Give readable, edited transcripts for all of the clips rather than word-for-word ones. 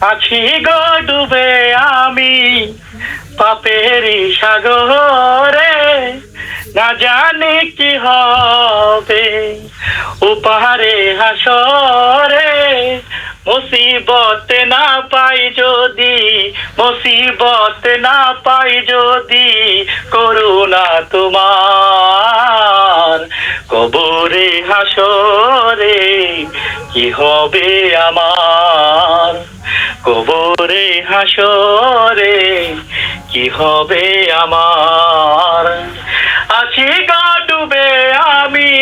আছি গো ডুবে আমি পাপেরই সাগরে, না জানি কি হবে ওপারে হাসরে। মুসিবত না পাই যদি, মুসিবত না পাই যদি, করুণা তোমার। কবরে হাসরে কি হবে আমার, কবরে হাসরে কি হবে আমার। আছি গো ডুবে আমি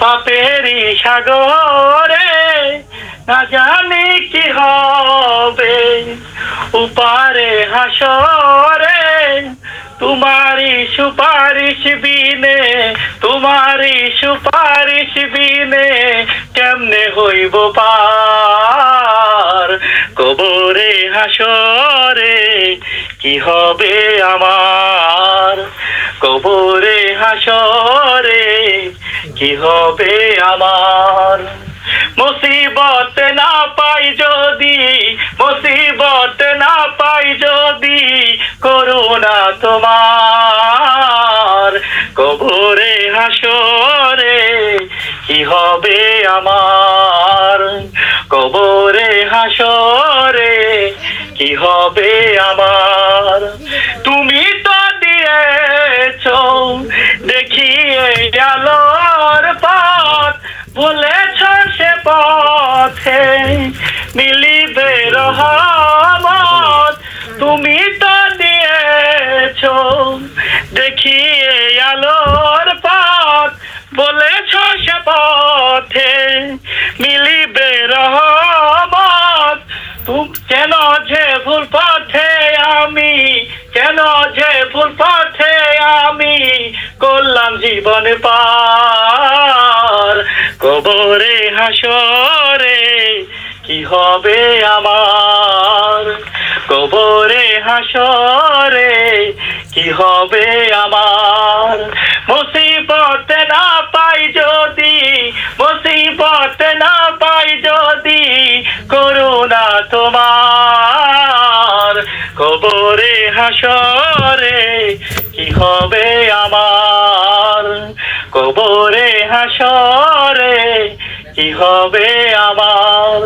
পাপেরই সাগরে, না জানি কি হবে উপারে হাসরে। তোমারি সুপারিশ বিনে, তোমারি সুপারিশ বিনে, কেমনে হইব পার। কবরে হাসরে কি হবে আমার, কবরে হাসরে কি হবে আমার। মুসিবত না পাই যদি, মুসিবত না পাই যদি, করুণা তোমার। কবরে হাসরে কি হবে আমার, কবরে হাসরে কি হবে আমার। তুমি তো দিয়েছো দেখিয়ে আলোর পথ, বলেছ সে পথে মিলিবে রহমত। তুমি তো দিয়েছো দেখিয়ে আলোর পথ, বলেছ সে পথে মিলিবে রহমত। কেন যে ভুল পথে আমি, কেন যে ভুল পথে আমি করলাম জীবন পার। কবরে হাসরে কি হবে আমার, কবরে হাসরে কি হবে আমার। মুসিবত না পাই যদি, মুসিবত না পাই যদি, করুণা তোমার। কবরে হাসরে কি হবে আমার, কবরে হাসরে কি হবে আমার।